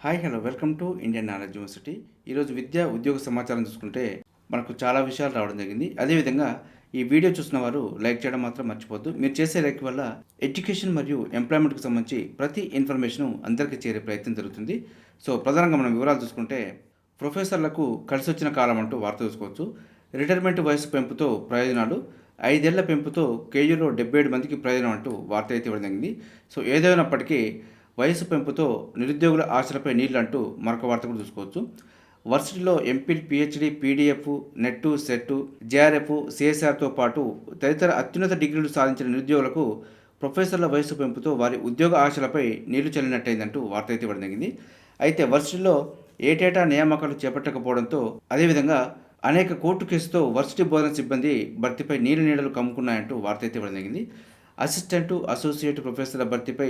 Hi hello welcome to Indian knowledge university. ఈరోజు విద్యా ఉద్యోగ సమాచారం చూసుకుంటే మనకు చాలా విషయాలు రావడం జరిగింది. అదేవిధంగా ఈ వీడియో చూసిన వారు లైక్ చేయడం మాత్రం మర్చిపోద్దు. మీరు చేసే లైక్ వల్ల ఎడ్యుకేషన్ మరియు ఎంప్లాయ్మెంట్కి సంబంధించి ప్రతి ఇన్ఫర్మేషన్ అందరికీ చేరే ప్రయత్నం జరుగుతుంది. సో ప్రధానంగా మనం వివరాలు చూసుకుంటే ప్రొఫెసర్లకు కలిసి వచ్చిన కాలం అంటూ వార్త చూసుకోవచ్చు. రిటైర్మెంట్ వయసు పెంపుతో ప్రయోజనాలు, 5 ఏళ్ల పెంపుతో కేయూలో 77 మందికి ప్రయోజనం అంటూ వార్త అయితే ఇవ్వడం జరిగింది. సో ఏదైనప్పటికీ వయసు పెంపుతో నిరుద్యోగుల ఆశలపై నీళ్లంటూ మరొక వార్త కూడా చూసుకోవచ్చు. వర్సిటీలో MPhil, PhD, PDF, NET, SET, JRF, సిఎస్ఆర్తో పాటు తదితర అత్యున్నత డిగ్రీలు సాధించిన నిరుద్యోగులకు ప్రొఫెసర్ల వయసు పెంపుతో వారి ఉద్యోగ ఆశలపై నీళ్లు చల్లినట్టయిందంటూ వార్త అయితే ఇవ్వడం జరిగింది. అయితే వర్సిటీలో ఏటేటా నియామకాలు చేపట్టకపోవడంతో, అదేవిధంగా అనేక కోర్టు కేసుతో వర్సిటీ బోధన సిబ్బంది భర్తీపై నీడలు కమ్ముకున్నాయంటూ వార్త అయితే ఇవ్వడం జరిగింది. అసిస్టెంటు, అసోసియేట్ ప్రొఫెసర్ల భర్తీపై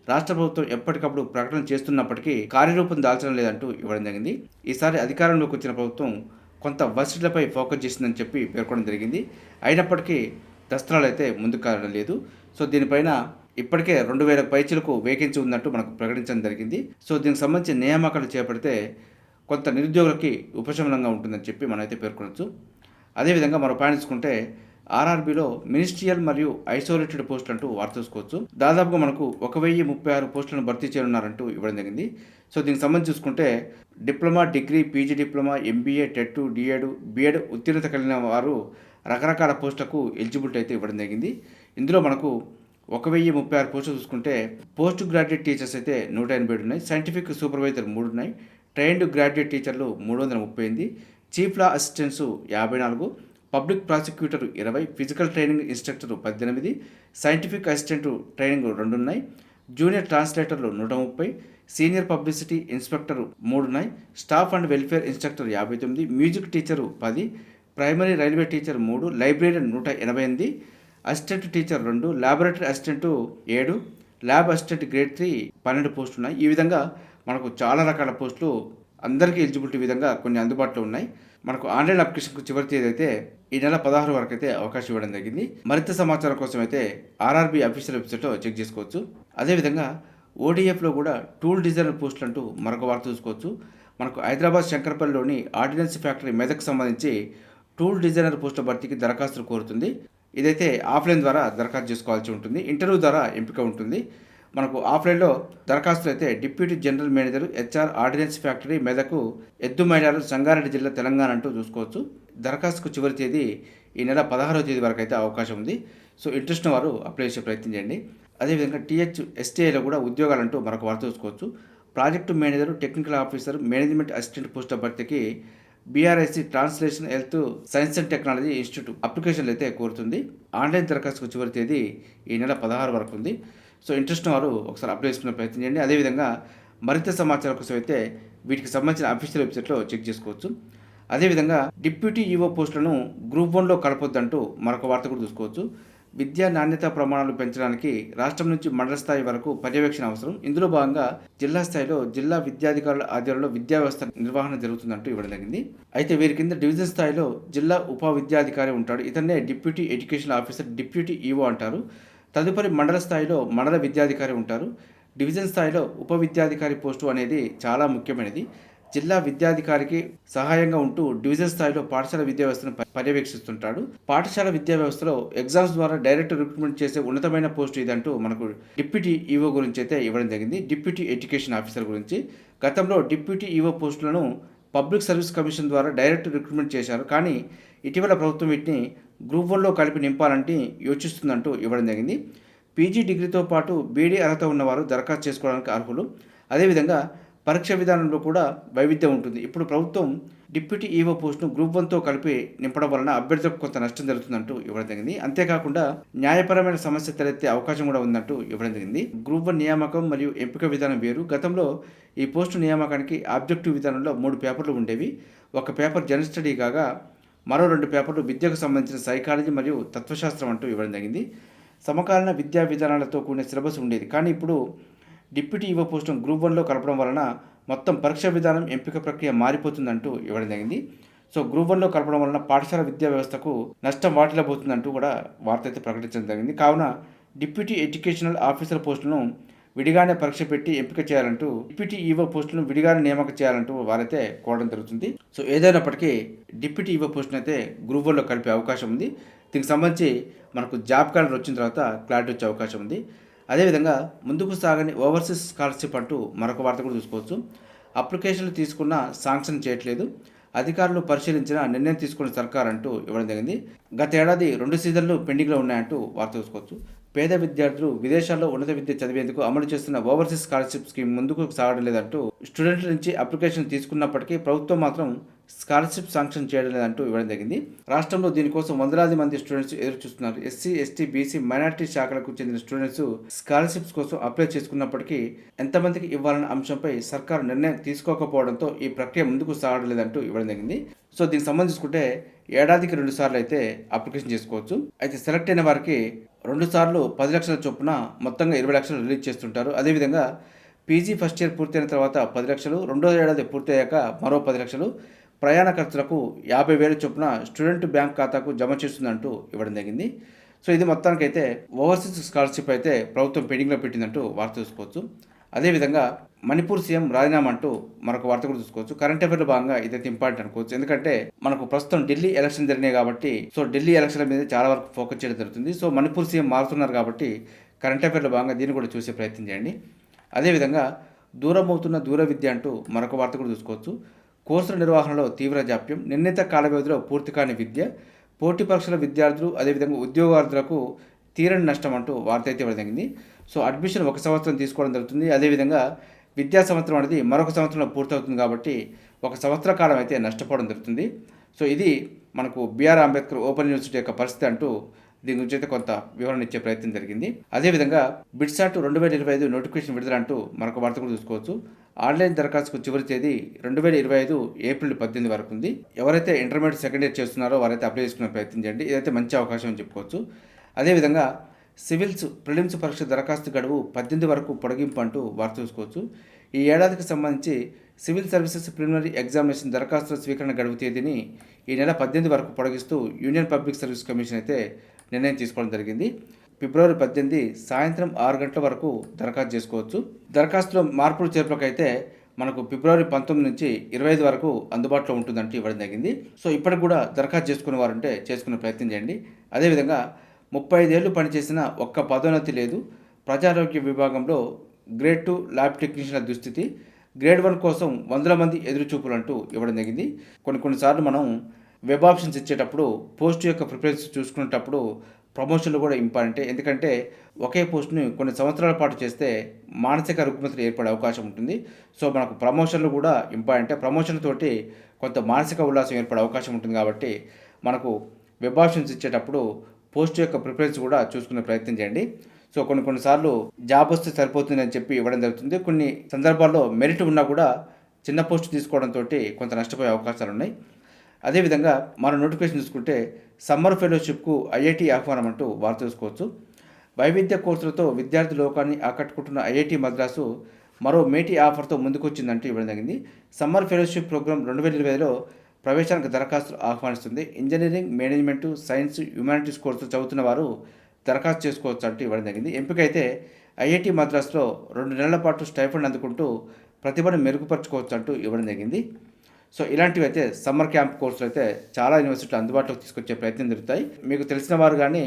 రాష్ట్ర ప్రభుత్వం ఎప్పటికప్పుడు ప్రకటన చేస్తున్నప్పటికీ కార్యరూపం దాల్చడం లేదంటూ ఇవ్వడం జరిగింది. ఈసారి అధికారంలోకి వచ్చిన ప్రభుత్వం కొంత వర్సిటీలపై ఫోకస్ చేసిందని చెప్పి పేర్కొనడం జరిగింది. అయినప్పటికీ దస్త్రాలు అయితే ముందుకు కారడం లేదు. సో దీనిపైన ఇప్పటికే 2000 పైచీలకు వేకెన్సీ ఉందంటూ మనకు ప్రకటించడం జరిగింది. సో దీనికి సంబంధించి నియామకాలు చేపడితే కొంత నిరుద్యోగులకి ఉపశమనంగా ఉంటుందని చెప్పి మనమైతే పేర్కొనవచ్చు. అదేవిధంగా మరో పాయింట్ తీసుకుంటే ఆర్ఆర్బీలో మినిస్ట్రియల్ మరియు ఐసోలేటెడ్ పోస్టులు అంటూ వార్త చూసుకోవచ్చు. దాదాపుగా మనకు 1036 పోస్టులను భర్తీ చేయనున్నారంటూ ఇవ్వడం జరిగింది. సో దీనికి సంబంధించి చూసుకుంటే diploma, degree, PG diploma, MBA, TET, DEd, BEd ఉత్తీర్ణత కలిగిన వారు రకరకాల పోస్టులకు ఎలిజిబిలిటీ అయితే ఇవ్వడం జరిగింది. ఇందులో మనకు 1036 పోస్టులు చూసుకుంటే పోస్ట్ గ్రాడ్యుయేట్ టీచర్స్ అయితే 187 ఉన్నాయి, సైంటిఫిక్ సూపర్వైజర్ 3 ఉన్నాయి, ట్రైన్డ్ గ్రాడ్యుయేట్ టీచర్లు 338, చీఫ్ లా assistants 54, public prosecutor 20, physical training instructor 18, scientific assistant training 2 ఉన్నాయి, జూనియర్ ట్రాన్స్లేటర్లు 130, సీనియర్ పబ్లిసిటీ ఇన్స్పెక్టర్ 3 ఉన్నాయి, staff and welfare instructor 59, music teacher 10, primary railway teacher 3, librarian 188, assistant teacher 2, laboratory assistant 7, lab assistant grade 3 12 పోస్టులు ఉన్నాయి. ఈ విధంగా మనకు చాలా రకాల పోస్టులు అందరికీ ఎలిజిబిలిటీ విధంగా కొన్ని అందుబాటులో ఉన్నాయి. మనకు ఆన్లైన్ అప్లికేషన్కు చివరి తేదీ అయితే ఈ నెల 16 వరకు అయితే అవకాశం ఇవ్వడం జరిగింది. మరింత సమాచారం కోసం అయితే ఆర్ఆర్బీ అఫీషియల్ వెబ్సైట్లో చెక్ చేసుకోవచ్చు. అదేవిధంగా ఓడిఎఫ్లో కూడా టూల్ డిజైనర్ పోస్టులు అంటూ మరొక వార్త చూసుకోవచ్చు. మనకు హైదరాబాద్ శంకరపల్లిలోని ఆర్డినెన్స్ ఫ్యాక్టరీ మెదక్ సంబంధించి టూల్ డిజైనర్ పోస్టుల భర్తీకి దరఖాస్తులు కోరుతుంది. ఇదైతే ఆఫ్లైన్ ద్వారా దరఖాస్తు చేసుకోవాల్సి ఉంటుంది. ఇంటర్వ్యూ ద్వారా ఎంపిక ఉంటుంది. మనకు ఆఫ్లైన్లో దరఖాస్తులు అయితే deputy general manager, HR, ordnance factory, Medak, ఎద్దు మైనారు, సంగారెడ్డి జిల్లా, తెలంగాణ అంటూ చూసుకోవచ్చు. దరఖాస్తుకు చివరి తేదీ ఈ నెల 16వ తేదీ వరకు అయితే అవకాశం ఉంది. సో ఇంట్రెస్ట్ వారు అప్లై చేసే ప్రయత్నం చేయండి. అదేవిధంగా టీహెచ్ఎస్టీఐలో కూడా ఉద్యోగాలంటూ మరొక వార్త చూసుకోవచ్చు. Project manager, technical officer, management assistant పోస్టుల భర్తీకి బీఆర్ఐసి translation health science and technology institute అప్లికేషన్లు అయితే కోరుతుంది. ఆన్లైన్ దరఖాస్తుకు చివరి తేదీ ఈ నెల 16 వరకు ఉంది. సో ఇంట్రెస్ట్ వారు ఒకసారి అప్లై చేసుకునే ప్రయత్నం చేయండి. అదేవిధంగా మరింత సమాచారం కోసం అయితే వీటికి సంబంధించిన అఫీషియల్ వెబ్సైట్లో చెక్ చేసుకోవచ్చు. అదేవిధంగా డిప్యూటీ ఈవో పోస్టులను గ్రూప్ 1లో కలపొద్దంటూ మరొక వార్త కూడా చూసుకోవచ్చు. విద్యా నాణ్యత ప్రమాణాలు పెంచడానికి రాష్ట్రం నుంచి మండల స్థాయి వరకు పర్యవేక్షణ అవసరం. ఇందులో భాగంగా జిల్లా స్థాయిలో జిల్లా విద్యాధికారుల ఆధ్వర్యంలో విద్యా వ్యవస్థ నిర్వహణ జరుగుతుందంటూ ఇవ్వడం జరిగింది. అయితే వీరి కింద డివిజన్ స్థాయిలో జిల్లా ఉప విద్యాధికారి ఉంటాడు. ఇతన్నే deputy education officer, deputy EO అంటారు. తదుపరి మండల స్థాయిలో మండల విద్యాధికారి ఉంటారు. డివిజన్ స్థాయిలో ఉప విద్యాధికారి పోస్టు అనేది చాలా ముఖ్యమైనది. జిల్లా విద్యాధికారికి సహాయంగా ఉంటూ డివిజన్ స్థాయిలో పాఠశాల విద్యా వ్యవస్థను పర్యవేక్షిస్తుంటాడు. పాఠశాల విద్యా వ్యవస్థలో ఎగ్జామ్స్ ద్వారా డైరెక్ట్ రిక్రూట్మెంట్ చేసే ఉన్నతమైన పోస్టు ఇదంటూ మనకు డిప్యూటీ ఈవో గురించి అయితే ఇవ్వడం జరిగింది. డిప్యూటీ ఎడ్యుకేషన్ ఆఫీసర్ గురించి గతంలో డిప్యూటీ ఈవో పోస్టులను పబ్లిక్ సర్వీస్ కమిషన్ ద్వారా డైరెక్ట్ రిక్రూట్మెంట్ చేశారు. కానీ ఇటీవల ప్రభుత్వం వీటిని గ్రూప్ 1లో కలిపి నింపాలంటే యోచిస్తుందంటూ ఇవ్వడం జరిగింది. పీజీ డిగ్రీతో పాటు బీడీ అర్హత ఉన్నవారు దరఖాస్తు చేసుకోవడానికి అర్హులు. అదేవిధంగా పరీక్ష విధానంలో కూడా వైవిధ్యం ఉంటుంది. ఇప్పుడు ప్రభుత్వం డిప్యూటీ ఈవో పోస్టును గ్రూప్ 1తో కలిపి నింపడం వలన అభ్యర్థులకు కొంత నష్టం జరుగుతుందంటూ ఇవ్వడం జరిగింది. అంతేకాకుండా న్యాయపరమైన సమస్య తలెత్తే అవకాశం కూడా ఉందంటూ ఇవ్వడం జరిగింది. గ్రూప్ 1 నియామకం మరియు ఎంపిక విధానం వేరు. గతంలో ఈ పోస్టు నియామకానికి ఆబ్జెక్టివ్ విధానంలో 3 పేపర్లు ఉండేవి. ఒక పేపర్ జనరల్ స్టడీ కాగా మరో 2 పేపర్లు విద్యకు సంబంధించిన సైకాలజీ మరియు తత్వశాస్త్రం అంటూ ఇవ్వడం జరిగింది. సమకాలీన విద్యా విధానాలతో కూడిన సిలబస్ ఉండేది. కానీ ఇప్పుడు డిప్యూటీ ఈవో పోస్టును గ్రూప్ 1లో కలపడం వలన మొత్తం పరీక్ష విధానం, ఎంపిక ప్రక్రియ మారిపోతుందంటూ ఇవ్వడం జరిగింది. సో గ్రూప్ 1లో కలపడం వలన పాఠశాల విద్యా వ్యవస్థకు నష్టం వాటిల్లబోతుందంటూ కూడా వార్త అయితే ప్రకటించడం జరిగింది. కావున డిప్యూటీ ఎడ్యుకేషనల్ ఆఫీసర్ పోస్టులను విడిగానే పరీక్ష పెట్టి ఎంపిక చేయాలంటూ డిప్యూటీ ఈవో పోస్టులను విడిగానే నియామకం చేయాలంటూ వారైతే కోరడం జరుగుతుంది. సో ఏదైనప్పటికీ డిప్యూటీ ఈవో పోస్టును అయితే గ్రూప్ 1లో కలిపే అవకాశం ఉంది. దీనికి సంబంధించి మనకు జాబ్ క్యాలెండర్ వచ్చిన తర్వాత క్లారిటీ వచ్చే అవకాశం ఉంది. అదేవిధంగా ముందుకు సాగని ఓవర్సీస్ స్కాలర్షిప్ అంటూ మరొక వార్త కూడా చూసుకోవచ్చు. అప్లికేషన్లు తీసుకున్న శాంక్షన్ చేయట్లేదు, అధికారులు పరిశీలించిన నిర్ణయం తీసుకున్న సర్కార్ అంటూ ఇవ్వడం జరిగింది. గత ఏడాది 2 సీజన్లు పెండింగ్లో ఉన్నాయంటూ వార్త చూసుకోవచ్చు. పేద విద్యార్థులు విదేశాల్లో ఉన్నత విద్య చదివేందుకు అమలు చేస్తున్న ఓవర్సీస్ స్కాలర్షిప్ స్కీమ్ ముందుకు సాగడం లేదంటూ స్టూడెంట్ల నుంచి అప్లికేషన్ తీసుకున్నప్పటికీ ప్రభుత్వం మాత్రం స్కాలర్షిప్ శాంక్షన్ చేయడం లేదంటూ ఇవ్వడం జరిగింది. రాష్ట్రంలో దీనికోసం వందలాది మంది స్టూడెంట్స్ ఎదురు చూస్తున్నారు. ఎస్సీ, ఎస్టీ, బీసీ, మైనార్టీ శాఖలకు చెందిన స్టూడెంట్స్ స్కాలర్షిప్స్ కోసం అప్లై చేసుకున్నప్పటికీ ఎంతమందికి ఇవ్వాలన్న అంశంపై సర్కారు నిర్ణయం తీసుకోకపోవడంతో ఈ ప్రక్రియ ముందుకు సాగడం లేదంటూ ఇవ్వడం జరిగింది. సో దీనికి సంబంధించుకుంటే ఏడాదికి 2 సార్లు అయితే అప్లికేషన్ చేసుకోవచ్చు. అయితే సెలెక్ట్ అయిన వారికి 2 సార్లు 10 లక్షల చొప్పున మొత్తంగా 20 లక్షలు రిలీజ్ చేస్తుంటారు. అదేవిధంగా పీజీ ఫస్ట్ ఇయర్ పూర్తయిన తర్వాత 10 లక్షలు, రెండో ఏడాది పూర్తయ్యాక మరో 10 లక్షలు, ప్రయాణ ఖర్చులకు 50,000 చొప్పున స్టూడెంట్ బ్యాంక్ ఖాతాకు జమ చేస్తుందంటూ ఇవ్వడం జరిగింది. సో ఇది మొత్తానికైతే ఓవర్సీస్ స్కాలర్షిప్ అయితే ప్రభుత్వం పెండింగ్లో పెట్టిందంటూ వార్త చూసుకోవచ్చు. అదేవిధంగా మణిపూర్ సీఎం రాజీనామా అంటూ మరొక వార్త కూడా చూసుకోవచ్చు. కరెంట్ అఫైర్లో భాగంగా ఇదైతే ఇంపార్టెంట్ అనుకోవచ్చు. ఎందుకంటే మనకు ప్రస్తుతం ఢిల్లీ ఎలక్షన్ జరిగినాయి కాబట్టి సో ఢిల్లీ ఎలక్షన్ల మీద చాలా వరకు ఫోకస్ చేయడం జరుగుతుంది. సో మణిపూర్ సీఎం మారుతున్నారు కాబట్టి కరెంట్ అఫైర్లో భాగంగా దీన్ని కూడా చూసే ప్రయత్నం చేయండి. అదేవిధంగా దూరమవుతున్న దూర విద్య అంటూ మరొక వార్త కూడా చూసుకోవచ్చు. కోర్సుల నిర్వహణలో తీవ్ర జాప్యం, నిర్ణీత కాల వ్యవధిలో పూర్తి కాని విద్య, పోటీ పరీక్షల విద్యార్థులు అదేవిధంగా ఉద్యోగార్థులకు తీరని నష్టం అంటూ వార్త అయితే ఇవ్వడం జరిగింది. సో అడ్మిషన్ 1 సంవత్సరం తీసుకోవడం జరుగుతుంది. అదేవిధంగా విద్యా సంవత్సరం అనేది మరొక సంవత్సరంలో పూర్తవుతుంది కాబట్టి 1 సంవత్సర కాలం అయితే నష్టపోవడం జరుగుతుంది. సో ఇది మనకు బిఆర్ అంబేద్కర్ ఓపెన్ యూనివర్సిటీ యొక్క పరిస్థితి అంటూ దీని గురించి అయితే కొంత వివరణ ఇచ్చే ప్రయత్నం జరిగింది. అదేవిధంగా బిట్సాట్ 2025 నోటిఫికేషన్ విడుదల అంటూ మరొక వార్త కూడా చూసుకోవచ్చు. ఆన్లైన్ దరఖాస్తుకు చివరి తేదీ 2025 ఏప్రిల్ 18 వరకు ఉంది. ఎవరైతే ఇంటర్మీడియట్ సెకండ్ ఇయర్ చేస్తున్నారో వారైతే అప్లై చేసుకునే ప్రయత్నం చేయండి. ఇదైతే మంచి అవకాశం అని చెప్పుకోవచ్చు. అదేవిధంగా సివిల్స్ ప్రిలిమ్స్ పరీక్ష దరఖాస్తు గడువు 18 వరకు పొడిగింపు అంటూ వార్త చూసుకోవచ్చు. ఈ ఏడాదికి సంబంధించి సివిల్ సర్వీసెస్ ప్రిలిమినరీ ఎగ్జామినేషన్ దరఖాస్తుల స్వీకరణ గడువు తేదీని ఈ నెల 18 వరకు పొడిగిస్తూ యూనియన్ పబ్లిక్ సర్వీస్ కమిషన్ అయితే నిర్ణయం తీసుకోవడం జరిగింది. ఫిబ్రవరి 18 సాయంత్రం 6 గంటల వరకు దరఖాస్తు చేసుకోవచ్చు. దరఖాస్తులో మార్పులు చేర్పులకైతే మనకు ఫిబ్రవరి 19 నుంచి 25 వరకు అందుబాటులో ఉంటుందంటూ ఇవ్వడం జరిగింది. సో ఇప్పటికి కూడా దరఖాస్తు చేసుకునే వారుంటే చేసుకునే ప్రయత్నం చేయండి. అదేవిధంగా 35 ఏళ్ళు పనిచేసిన ఒక్క పదోన్నతి లేదు. ప్రజారోగ్య విభాగంలో గ్రేడ్ 2 ల్యాబ్ టెక్నీషియన్ల దుస్థితి, గ్రేడ్ 1 కోసం వందల మంది ఎదురుచూపులు అంటూ ఇవ్వడం జరిగింది. కొన్నిసార్లు మనం వెబ్ ఆప్షన్స్ ఇచ్చేటప్పుడు పోస్ట్ యొక్క ప్రిఫరెన్స్ చూసుకునేటప్పుడు ప్రమోషన్లు కూడా ఇంపార్టెంటే. ఎందుకంటే ఒకే పోస్ట్ని కొన్ని సంవత్సరాల పాటు చేస్తే మానసిక రుగ్మతలు ఏర్పడే అవకాశం ఉంటుంది. సో మనకు ప్రమోషన్లు కూడా ఇంపార్టెంటే. ప్రమోషన్లతోటి కొంత మానసిక ఉల్లాసం ఏర్పడే అవకాశం ఉంటుంది కాబట్టి మనకు వెబ్ ఆప్షన్స్ ఇచ్చేటప్పుడు పోస్ట్ యొక్క ప్రిఫరెన్స్ కూడా చూసుకునే ప్రయత్నం చేయండి. సో కొన్నిసార్లు జాబ్ వస్తే సరిపోతుంది అని చెప్పి ఇవ్వడం జరుగుతుంది. కొన్ని సందర్భాల్లో మెరిట్ ఉన్నా కూడా చిన్న పోస్ట్ తీసుకోవడంతో కొంత నష్టపోయే అవకాశాలు ఉన్నాయి. అదేవిధంగా మరో నోటిఫికేషన్ చూసుకుంటే సమ్మర్ ఫెలోషిప్కు ఐఐటి ఆహ్వానం అంటూ వార్త చూసుకోవచ్చు. వైవిధ్య కోర్సులతో విద్యార్థి లోకాన్ని ఆకట్టుకుంటున్న ఐఐటి మద్రాసు మరో మేటి ఆఫర్తో ముందుకొచ్చిందంటూ ఇవ్వడం జరిగింది. సమ్మర్ ఫెలోషిప్ ప్రోగ్రాం 2020లో ప్రవేశానికి దరఖాస్తులు ఆహ్వానిస్తుంది. ఇంజనీరింగ్, మేనేజ్మెంటు, సైన్స్, హ్యుమానిటీస్ కోర్సులు చదువుతున్న వారు దరఖాస్తు చేసుకోవచ్చు అంటూ ఇవ్వడం జరిగింది. ఎంపికైతే ఐఐటి మద్రాసులో 2 నెలల పాటు స్టైఫండ్ అందుకుంటూ ప్రతిభను మెరుగుపరచుకోవచ్చు అంటూ ఇవ్వడం జరిగింది. సో ఇలాంటివి అయితే సమ్మర్ క్యాంప్ కోర్సులు అయితే చాలా యూనివర్సిటీలు అందుబాటులోకి తీసుకొచ్చే ప్రయత్నం జరుగుతాయి. మీకు తెలిసిన వారు కానీ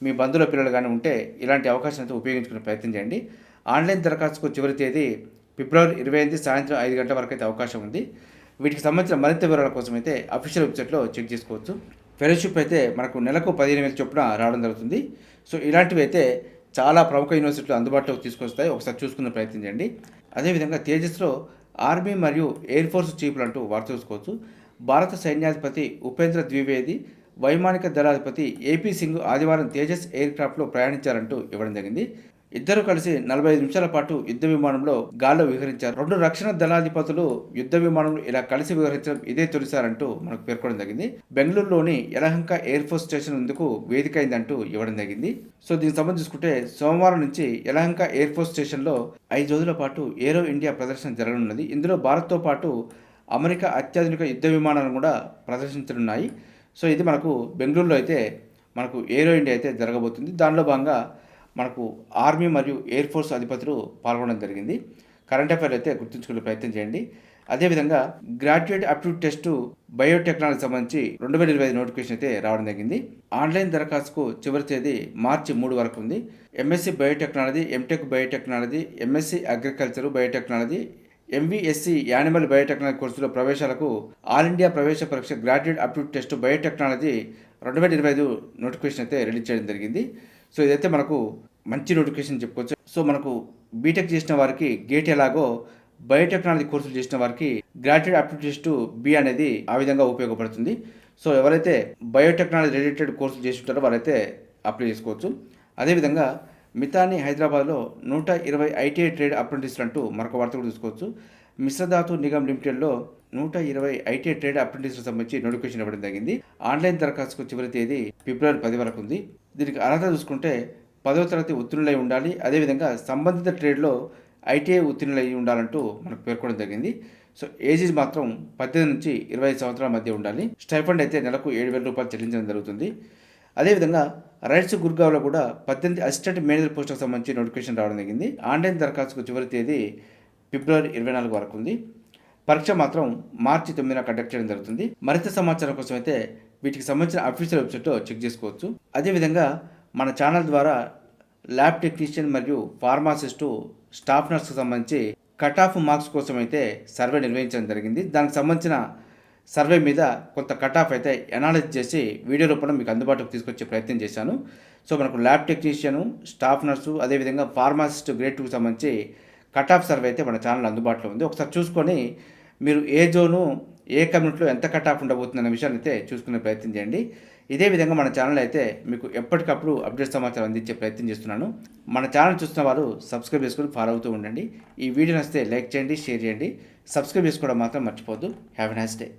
మీ బంధువుల పిల్లలు కానీ ఉంటే ఇలాంటి అవకాశం అయితే ఉపయోగించుకునే ప్రయత్నం చేయండి. ఆన్లైన్ దరఖాస్తుకు చివరి తేదీ ఫిబ్రవరి 28 సాయంత్రం 5 గంటల వరకు అయితే అవకాశం ఉంది. వీటికి సంబంధించిన మరింత వివరాల కోసం అయితే అఫీషియల్ వెబ్సైట్లో చెక్ చేసుకోవచ్చు. ఫెలోషిప్ అయితే మనకు నెలకు 15,000 చొప్పున రావడం జరుగుతుంది. సో ఇలాంటివి అయితే చాలా ప్రముఖ యూనివర్సిటీలు అందుబాటులోకి తీసుకొస్తాయి. ఒకసారి చూసుకునే ప్రయత్నం చేయండి. అదేవిధంగా తేజస్లో ఆర్మీ మరియు ఎయిర్ ఫోర్స్ చీఫ్లు అంటూ వార్త చూసుకోవచ్చు. భారత సైన్యాధిపతి ఉపేంద్ర ద్వివేది, వైమానిక దళాధిపతి ఏపీ సింగ్ ఆదివారం తేజస్ ఎయిర్ క్రాఫ్ట్లో ప్రయాణించారంటూ ఇవ్వడం జరిగింది. ఇద్దరు కలిసి 45 నిమిషాల పాటు యుద్ధ విమానంలో గాల్లో విహరించారు. 2 రక్షణ దళాధిపతులు యుద్ధ విమానంలో ఇలా కలిసి విహరించడం ఇదే తొలిసారంటూ మనకు పేర్కొనడం జరిగింది. బెంగళూరులోని యలహంక ఎయిర్ ఫోర్స్ స్టేషన్ ఎందుకు వేదిక అయిందంటూ ఇవ్వడం జరిగింది. సో దీనికి సంబంధించి చూసుకుంటే సోమవారం నుంచి యలహంక ఎయిర్ ఫోర్స్ స్టేషన్లో 5 రోజుల పాటు ఏరో ఇండియా ప్రదర్శన జరగనున్నది. ఇందులో భారత్తో పాటు అమెరికా అత్యాధునిక యుద్ధ విమానాలను కూడా ప్రదర్శించనున్నాయి. సో ఇది మనకు బెంగళూరులో అయితే మనకు ఏరో ఇండియా అయితే జరగబోతుంది. దానిలో భాగంగా మనకు ఆర్మీ మరియు ఎయిర్ ఫోర్స్ అధిపతులు పాల్గొనడం జరిగింది. కరెంట్ అఫైర్ అయితే గుర్తుంచుకునే ప్రయత్నం చేయండి. అదేవిధంగా గ్రాడ్యుయేట్ అప్టిట్యూడ్ టెస్టు బయోటెక్నాలజీ సంబంధించి 2025 నోటిఫికేషన్ అయితే రావడం జరిగింది. ఆన్లైన్ దరఖాస్తుకు చివరి తేదీ మార్చి 3 వరకు ఉంది. MSc biotechnology, MTech biotechnology, MSc agriculture biotechnology, MVSc animal biotechnology కోర్సులో ప్రవేశాలకు ఆల్ ఇండియా ప్రవేశ పరీక్ష graduate aptitude test biotechnology 2025 notification అయితే రిలీజ్ చేయడం జరిగింది. సో ఇదైతే మనకు మంచి నోటిఫికేషన్ చెప్పుకోవచ్చు. సో మనకు బీటెక్ చేసిన వారికి గేట్ ఎలాగో బయోటెక్నాలజీ కోర్సులు చేసిన వారికి గ్రాడ్యుయేట్ అప్టిట్యూడ్ టెస్ట్ బి అనేది ఆ విధంగా ఉపయోగపడుతుంది. సో ఎవరైతే బయోటెక్నాలజీ రిలేటెడ్ కోర్సులు చేసి ఉంటారో వారైతే అప్లై చేసుకోవచ్చు. అదేవిధంగా మితాని హైదరాబాద్లో 120 ఐటీఐ ట్రేడ్ అప్రెంటిస్లు అంటూ మరొక వార్త కూడా చూసుకోవచ్చు. మిశ్రధాతు నిగమ్ లిమిటెడ్లో 120 ఐటీఐ ట్రేడ్ అప్రెంటిస్లకు సంబంధించి నోటిఫికేషన్ ఇవ్వడం జరిగింది. ఆన్లైన్ దరఖాస్తుకు చివరి తేదీ ఫిబ్రవరి 10 వరకు ఉంది. దీనికి అర్హత చూసుకుంటే 10వ తరగతి ఉత్తీర్ణులై ఉండాలి. అదేవిధంగా సంబంధిత ట్రేడ్లో ఐటీఐ ఉత్తీర్ణులై ఉండాలంటూ మనకు పేర్కొనడం జరిగింది. సో ఏజెస్ మాత్రం 18 నుంచి 25 సంవత్సరాల మధ్య ఉండాలి. స్టైఫండ్ అయితే నెలకు 7,000 రూపాయలు చెల్లించడం జరుగుతుంది. అదేవిధంగా రైట్స్ గుర్గావ్లో కూడా 18 అసిస్టెంట్ మేనేజర్ పోస్టులకు సంబంధించి నోటిఫికేషన్ రావడం జరిగింది. ఆన్లైన్ దరఖాస్తుకు చివరి తేదీ ఫిబ్రవరి 24 వరకు ఉంది. పరీక్ష మాత్రం మార్చి 9న కండక్ట్ చేయడం జరుగుతుంది. మరింత సమాచారం కోసం అయితే వీటికి సంబంధించిన అఫీషియల్ వెబ్సైట్లో చెక్ చేసుకోవచ్చు. అదేవిధంగా మన ఛానల్ ద్వారా ల్యాబ్ టెక్నీషియన్ మరియు ఫార్మాసిస్టు స్టాఫ్ నర్స్కి సంబంధించి కట్ ఆఫ్ మార్క్స్ కోసం అయితే సర్వే నిర్వహించడం జరిగింది. దానికి సంబంధించిన సర్వే మీద కొంత కట్ ఆఫ్ అయితే అనాలిసిస్ చేసి వీడియో రూపంలో మీకు అందుబాటులోకి తీసుకొచ్చే ప్రయత్నం చేశాను. సో మనకు ల్యాబ్ టెక్నీషియను, స్టాఫ్ నర్సు, అదేవిధంగా ఫార్మాసిస్ట్ గ్రేడ్ 2కి సంబంధించి కట్ ఆఫ్ సర్వే అయితే మన ఛానల్ అందుబాటులో ఉంది. ఒకసారి చూసుకొని మీరు ఏ జోను ఏ కమ్యూనిటీలో ఎంత కట్ ఆఫ్ ఉండబోతుందనే విషయాన్ని అయితే చూసుకునే ప్రయత్నం చేయండి. ఇదే విధంగా మన ఛానల్ అయితే మీకు ఎప్పటికప్పుడు అప్డేట్ సమాచారం అందించే ప్రయత్నం చేస్తున్నాను. మన ఛానల్ చూస్తున్న వారు సబ్స్క్రైబ్ చేసుకొని ఫాలో అవుతూ ఉండండి. ఈ వీడియో నచ్చితే లైక్ చేయండి, షేర్ చేయండి. సబ్స్క్రైబ్ చేసుకోవడం మాత్రం మర్చిపోవద్దు. Have a nice day.